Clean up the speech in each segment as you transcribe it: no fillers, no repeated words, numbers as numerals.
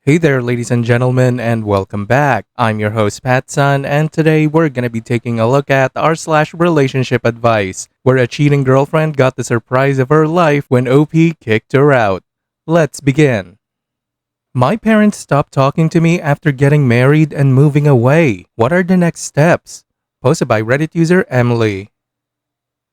Hey there, ladies and gentlemen, and welcome back. I'm your host, Pattsun, and today we're gonna be taking a look at r/slash relationship advice, where a cheating girlfriend got the surprise of her life when OP kicked her out. Let's begin. My parents stopped talking to me after getting married and moving away. What are the next steps? Posted by Reddit user Emily.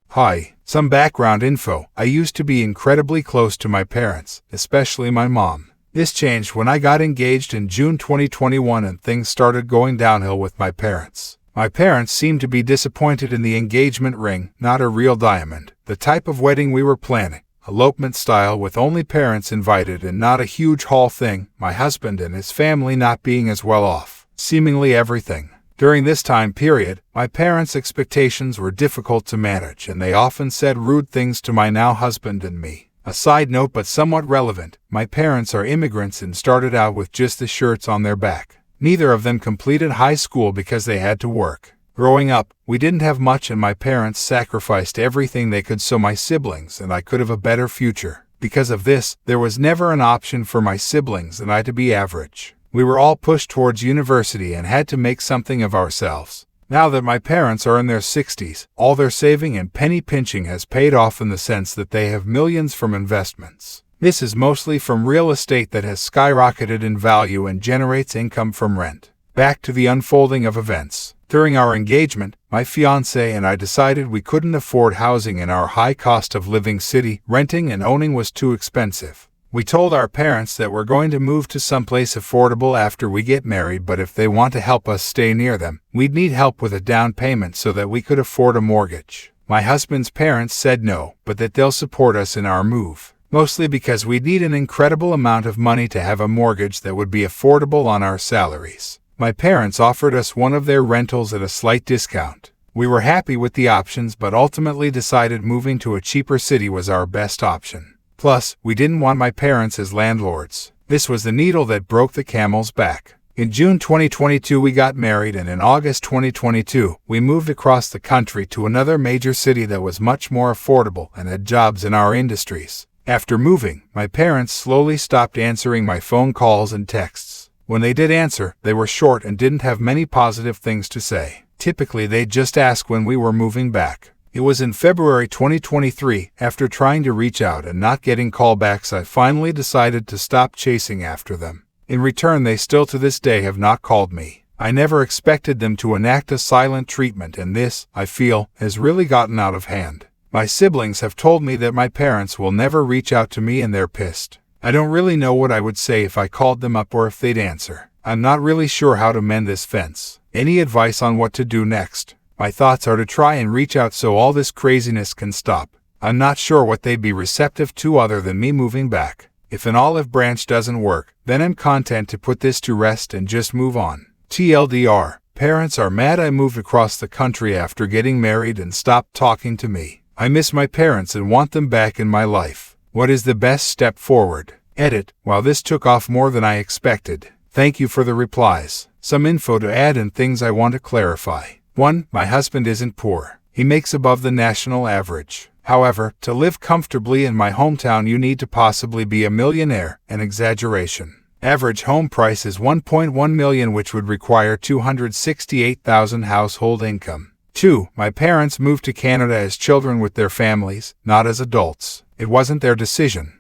Hi, some background info. I used to be incredibly close to my parents, especially my mom. This changed when I got engaged in June 2021 and things started going downhill with my parents. My parents seemed to be disappointed in the engagement ring, not a real diamond. The type of wedding we were planning, elopement style with only parents invited and not a huge hall thing, my husband and his family not being as well off. Seemingly everything. During this time period, my parents' expectations were difficult to manage and they often said rude things to my now husband and me. A side note but somewhat relevant, my parents are immigrants and started out with just the shirts on their back. Neither of them completed high school because they had to work. Growing up, we didn't have much and my parents sacrificed everything they could so my siblings and I could have a better future. Because of this, there was never an option for my siblings and I to be average. We were all pushed towards university and had to make something of ourselves. Now that my parents are in their 60s, all their saving and penny pinching has paid off in the sense that they have millions from investments. This is mostly from real estate that has skyrocketed in value and generates income from rent. Back to the unfolding of events. During our engagement, my fiancé and I decided we couldn't afford housing in our high cost of living city. Renting and owning was too expensive. We told our parents that we're going to move to someplace affordable after we get married, but if they want to help us stay near them, we'd need help with a down payment so that we could afford a mortgage. My husband's parents said no, but that they'll support us in our move. Mostly because we'd need an incredible amount of money to have a mortgage that would be affordable on our salaries. My parents offered us one of their rentals at a slight discount. We were happy with the options but ultimately decided moving to a cheaper city was our best option. Plus, we didn't want my parents as landlords. This was the needle that broke the camel's back. In June 2022 we got married and in August 2022 we moved across the country to another major city that was much more affordable and had jobs in our industries. After moving, my parents slowly stopped answering my phone calls and texts. When they did answer, they were short and didn't have many positive things to say. Typically they'd just ask when we were moving back. It was in February 2023, after trying to reach out and not getting callbacks, I finally decided to stop chasing after them. In return, they still to this day have not called me. I never expected them to enact a silent treatment and this, I feel, has really gotten out of hand. My siblings have told me that my parents will never reach out to me and they're pissed. I don't really know what I would say if I called them up or if they'd answer. I'm not really sure how to mend this fence. Any advice on what to do next? My thoughts are to try and reach out so all this craziness can stop. I'm not sure what they'd be receptive to other than me moving back. If an olive branch doesn't work, then I'm content to put this to rest and just move on. TLDR, parents are mad I moved across the country after getting married and stopped talking to me. I miss my parents and want them back in my life. What is the best step forward? Edit, while this took off more than I expected. Thank you for the replies. Some info to add and things I want to clarify. 1. My husband isn't poor. He makes above the national average. However, to live comfortably in my hometown you need to possibly be a millionaire, an exaggeration. Average home price is $1.1 million, which would require $268,000 household income. 2. My parents moved to Canada as children with their families, not as adults. It wasn't their decision.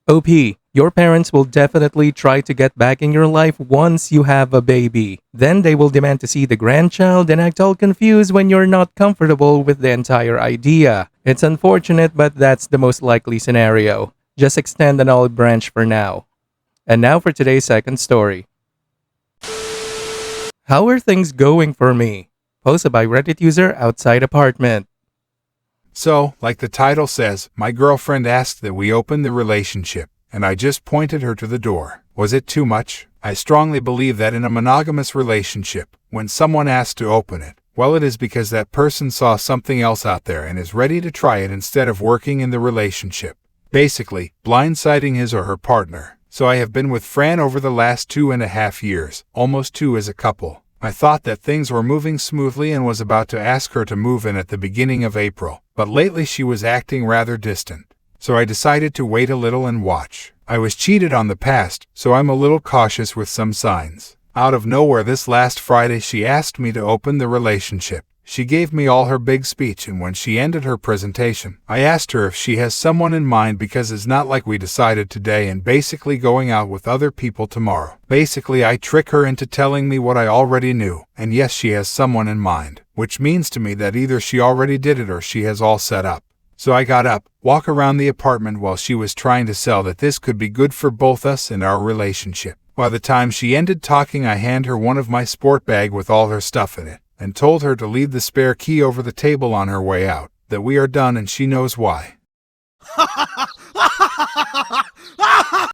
OP, your parents will definitely try to get back in your life once you have a baby. Then they will demand to see the grandchild and act all confused when you're not comfortable with the entire idea. It's unfortunate, but that's the most likely scenario. Just extend an olive branch for now. And now for today's second story. How are things going for me? Posted by Reddit user Outside Apartment. So, like the title says, my girlfriend asked that we open the relationship, and I just pointed her to the door. Was it too much? I strongly believe that in a monogamous relationship, when someone asks to open it, well, it is because that person saw something else out there and is ready to try it instead of working in the relationship. Basically, blindsiding his or her partner. So I have been with Fran over the last 2.5 years, almost 2 as a couple. I thought that things were moving smoothly and was about to ask her to move in at the beginning of April, but lately she was acting rather distant. So I decided to wait a little and watch. I was cheated on the past, so I'm a little cautious with some signs. Out of nowhere this last Friday she asked me to open the relationship. She gave me all her big speech, and when she ended her presentation, I asked her if she has someone in mind, because it's not like we decided today and basically going out with other people tomorrow. Basically, I trick her into telling me what I already knew, and yes, she has someone in mind, which means to me that either she already did it or she has all set up. So I got up, walk around the apartment while she was trying to sell that this could be good for both us and our relationship. By the time she ended talking, I hand her one of my sport bag with all her stuff in it, and told her to leave the spare key over the table on her way out, that we are done and she knows why.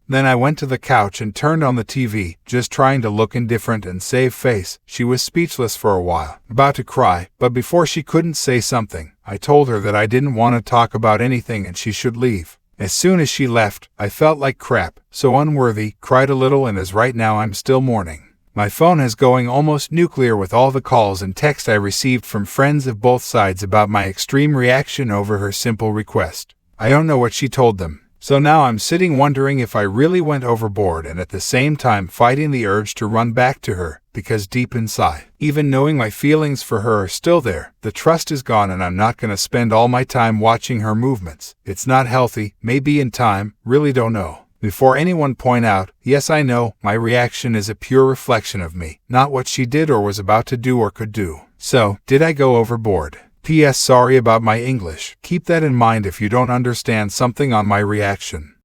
Then I went to the couch and turned on the TV, just trying to look indifferent and save face. She was speechless for a while, about to cry, but before she couldn't say something, I told her that I didn't want to talk about anything and she should leave. As soon as she left, I felt like crap, so unworthy, cried a little, and as right now I'm still mourning. My phone is going almost nuclear with all the calls and texts I received from friends of both sides about my extreme reaction over her simple request. I don't know what she told them. So now I'm sitting wondering if I really went overboard, and at the same time fighting the urge to run back to her, because deep inside, even knowing my feelings for her are still there, the trust is gone and I'm not going to spend all my time watching her movements. It's not healthy, maybe in time, really don't know. Before anyone point out, yes I know, my reaction is a pure reflection of me, not what she did or was about to do or could do. So, did I go overboard? P.S. Sorry about my English. Keep that in mind if you don't understand something on my reaction.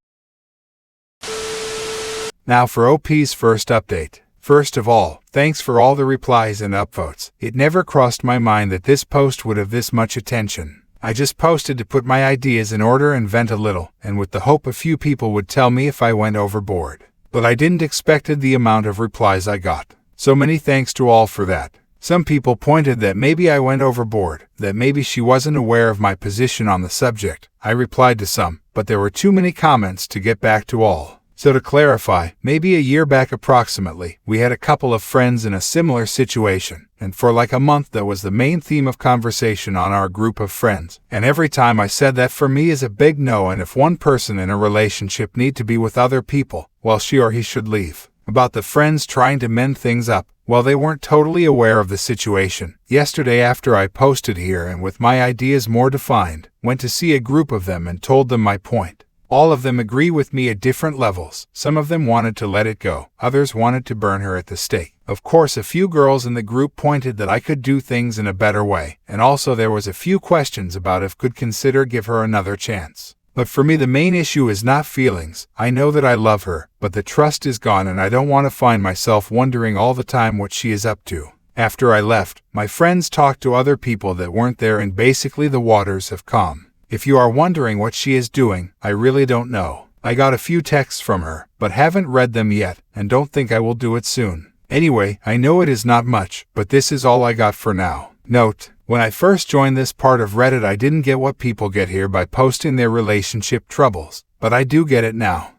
Now for OP's first update. First of all, thanks for all the replies and upvotes. It never crossed my mind that this post would have this much attention. I just posted to put my ideas in order and vent a little, and with the hope a few people would tell me if I went overboard. But I didn't expected the amount of replies I got. So many thanks to all for that. Some people pointed that maybe I went overboard, that maybe she wasn't aware of my position on the subject. I replied to some, but there were too many comments to get back to all. So to clarify, maybe a year back approximately, we had a couple of friends in a similar situation, and for like a month that was the main theme of conversation on our group of friends. And every time I said that for me is a big no, and if one person in a relationship need to be with other people, well, she or he should leave. About the friends trying to mend things up, well, they weren't totally aware of the situation. Yesterday after I posted here and with my ideas more defined, went to see a group of them and told them my point. All of them agree with me at different levels. Some of them wanted to let it go. Others wanted to burn her at the stake. Of course, a few girls in the group pointed that I could do things in a better way. And also there was a few questions about if could consider give her another chance. But for me the main issue is not feelings. I know that I love her, but the trust is gone and I don't want to find myself wondering all the time what she is up to. After I left, my friends talked to other people that weren't there and basically the waters have calmed. If you are wondering what she is doing, I really don't know. I got a few texts from her, but haven't read them yet and don't think I will do it soon. Anyway, I know it is not much, but this is all I got for now. Note: when I first joined this part of Reddit I didn't get what people get here by posting their relationship troubles, but I do get it now.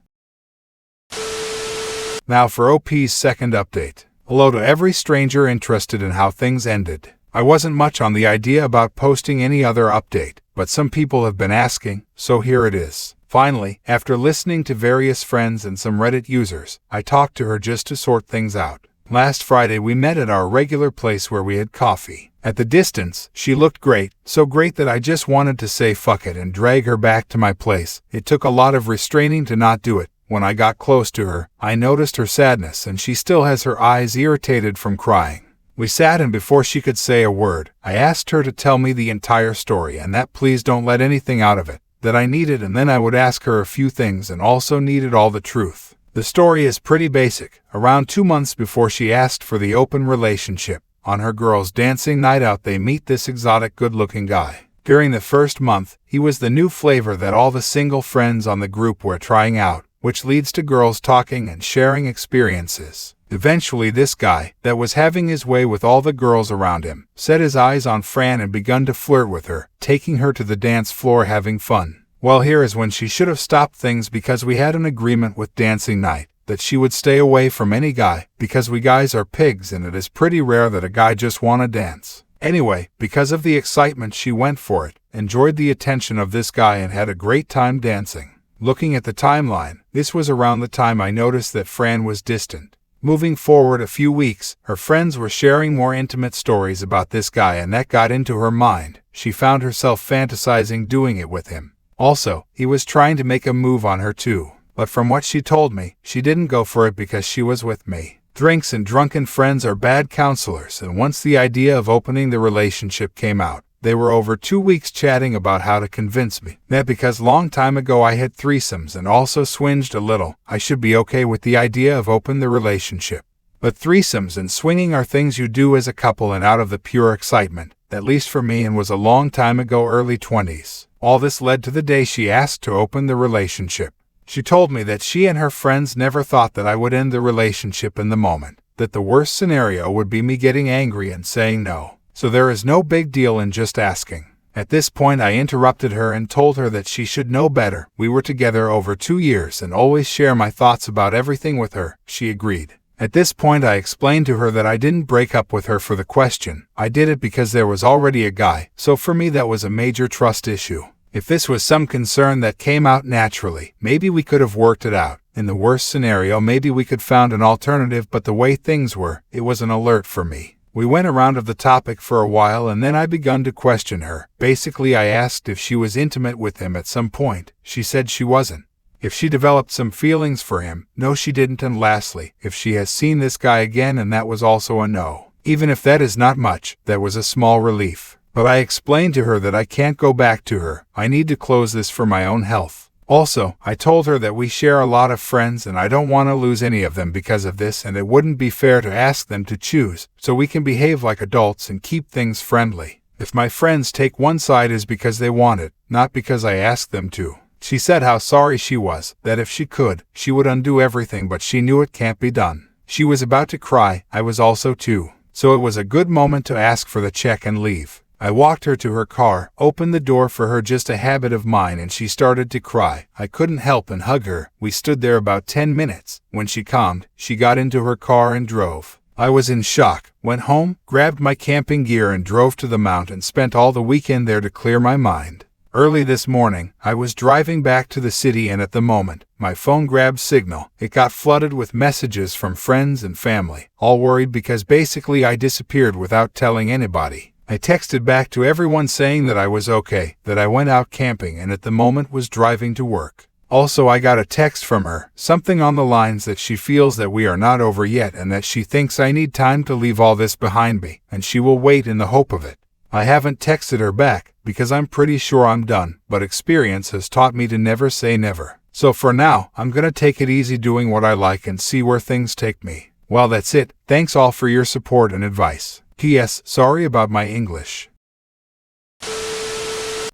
Now for OP's second update. Hello to every stranger interested in how things ended. I wasn't much on the idea about posting any other update, but some people have been asking, so here it is. Finally, after listening to various friends and some Reddit users, I talked to her just to sort things out. Last Friday we met at our regular place where we had coffee. At the distance, she looked great, so great that I just wanted to say fuck it and drag her back to my place. It took a lot of restraining to not do it. When I got close to her, I noticed her sadness and she still has her eyes irritated from crying. We sat and before she could say a word, I asked her to tell me the entire story and that please don't let anything out of it, that I needed, and then I would ask her a few things and also needed all the truth. The story is pretty basic. Around 2 months before she asked for the open relationship, on her girls' dancing night out they meet this exotic good-looking guy. During the first month, he was the new flavor that all the single friends on the group were trying out, which leads to girls talking and sharing experiences. Eventually this guy, that was having his way with all the girls around him, set his eyes on Fran and begun to flirt with her, taking her to the dance floor having fun. Well, here is when she should have stopped things because we had an agreement with dancing night that she would stay away from any guy because we guys are pigs and it is pretty rare that a guy just wanna dance. Anyway, because of the excitement she went for it, enjoyed the attention of this guy and had a great time dancing. Looking at the timeline, this was around the time I noticed that Fran was distant. Moving forward a few weeks, her friends were sharing more intimate stories about this guy and that got into her mind. She found herself fantasizing doing it with him. Also, he was trying to make a move on her too. But from what she told me, she didn't go for it because she was with me. Drinks and drunken friends are bad counselors, and once the idea of opening the relationship came out, they were over 2 weeks chatting about how to convince me that because long time ago I had threesomes and also swinged a little, I should be okay with the idea of open the relationship. But threesomes and swinging are things you do as a couple and out of the pure excitement, at least for me, and was a long time ago, early 20s. All this led to the day she asked to open the relationship. She told me that she and her friends never thought that I would end the relationship in the moment, that the worst scenario would be me getting angry and saying no. So there is no big deal in just asking. At this point I interrupted her and told her that she should know better. We were together over 2 years and always share my thoughts about everything with her. She agreed. At this point I explained to her that I didn't break up with her for the question. I did it because there was already a guy, so for me that was a major trust issue. If this was some concern that came out naturally, maybe we could have worked it out. In the worst scenario, maybe we could found an alternative, but the way things were, it was an alert for me. We went around of the topic for a while and then I begun to question her. Basically I asked if she was intimate with him at some point. She said she wasn't. If she developed some feelings for him, no she didn't, and lastly, if she has seen this guy again, and that was also a no. Even if that is not much, that was a small relief. But I explained to her that I can't go back to her. I need to close this for my own health. Also, I told her that we share a lot of friends and I don't want to lose any of them because of this, and it wouldn't be fair to ask them to choose, so we can behave like adults and keep things friendly. If my friends take one side is because they want it, not because I asked them to. She said how sorry she was, that if she could, she would undo everything, but she knew it can't be done. She was about to cry. I was also too. So it was a good moment to ask for the check and leave. I walked her to her car, opened the door for her, just a habit of mine, and she started to cry. I couldn't help and hug her. We stood there about 10 minutes. When she calmed, she got into her car and drove. I was in shock, went home, grabbed my camping gear and drove to the mount and spent all the weekend there to clear my mind. Early this morning, I was driving back to the city and at the moment, my phone grabbed signal. It got flooded with messages from friends and family, all worried because basically I disappeared without telling anybody. I texted back to everyone saying that I was okay, that I went out camping and at the moment was driving to work. Also, I got a text from her, something on the lines that she feels that we are not over yet and that she thinks I need time to leave all this behind me, and she will wait in the hope of it. I haven't texted her back, because I'm pretty sure I'm done, but experience has taught me to never say never. So for now, I'm gonna take it easy doing what I like and see where things take me. Well, that's it. Thanks all for your support and advice. P.S. Sorry about my English.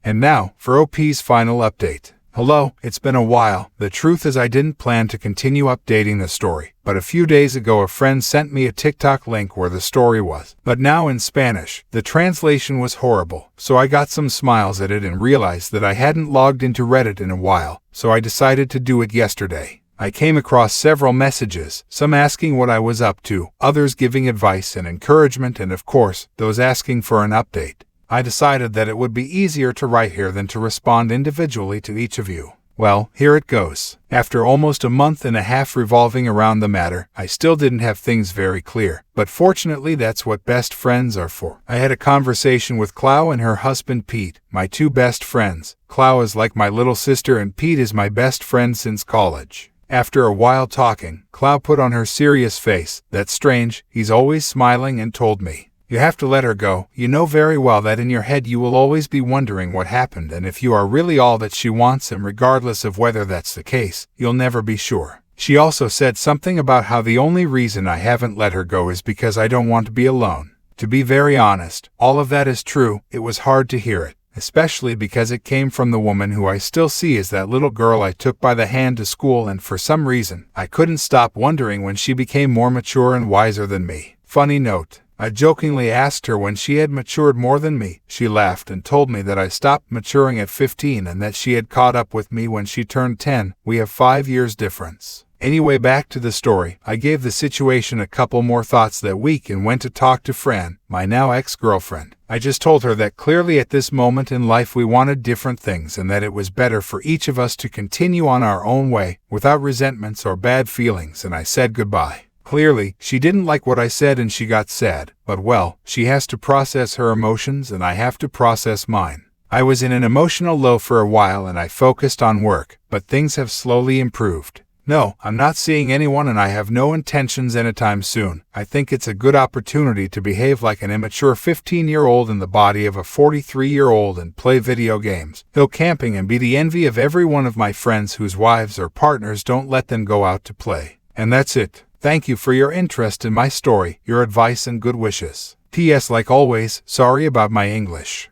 And now, for OP's final update. Hello, it's been a while. The truth is I didn't plan to continue updating the story, but a few days ago a friend sent me a TikTok link where the story was, but now in Spanish. The translation was horrible, so I got some smiles at it and realized that I hadn't logged into Reddit in a while, so I decided to do it yesterday. I came across several messages, some asking what I was up to, others giving advice and encouragement, and of course, those asking for an update. I decided that it would be easier to write here than to respond individually to each of you. Well, here it goes. After almost a month and a half revolving around the matter, I still didn't have things very clear, but fortunately that's what best friends are for. I had a conversation with Clau and her husband Pete, my two best friends. Clau is like my little sister and Pete is my best friend since college. After a while talking, Clau put on her serious face, "That's strange, he's always smiling," and told me, "You have to let her go. You know very well that in your head you will always be wondering what happened, and if you are really all that she wants, and regardless of whether that's the case, you'll never be sure." She also said something about how the only reason I haven't let her go is because I don't want to be alone. To be very honest, all of that is true. It was hard to hear it, especially because it came from the woman who I still see as that little girl I took by the hand to school, and for some reason, I couldn't stop wondering when she became more mature and wiser than me. Funny note, I jokingly asked her when she had matured more than me. She laughed and told me that I stopped maturing at 15 and that she had caught up with me when she turned 10. We have 5 years difference. Anyway, back to the story. I gave the situation a couple more thoughts that week and went to talk to Fran, my now ex-girlfriend. I just told her that clearly at this moment in life we wanted different things and that it was better for each of us to continue on our own way without resentments or bad feelings, and I said goodbye. Clearly, she didn't like what I said and she got sad, but well, she has to process her emotions and I have to process mine. I was in an emotional low for a while and I focused on work, but things have slowly improved. No, I'm not seeing anyone and I have no intentions anytime soon. I think it's a good opportunity to behave like an immature 15-year-old in the body of a 43-year-old and play video games, go camping and be the envy of every one of my friends whose wives or partners don't let them go out to play. And that's it. Thank you for your interest in my story, your advice and good wishes. P.S. Like always, sorry about my English.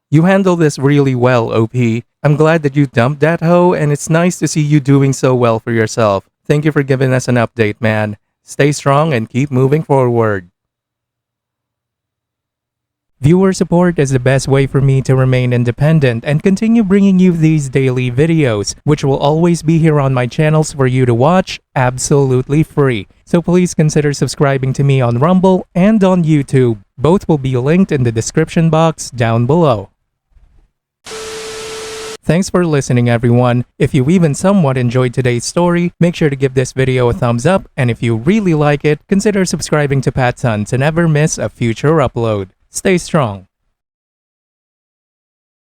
You handle this really well, OP. I'm glad that you dumped that hoe, and it's nice to see you doing so well for yourself. Thank you for giving us an update, man. Stay strong and keep moving forward. Viewer support is the best way for me to remain independent and continue bringing you these daily videos, which will always be here on my channels for you to watch absolutely free. So please consider subscribing to me on Rumble and on YouTube. Both will be linked in the description box down below. Thanks for listening, everyone. If you even somewhat enjoyed today's story, make sure to give this video a thumbs up, and if you really like it, consider subscribing to PattSun to never miss a future upload. Stay strong.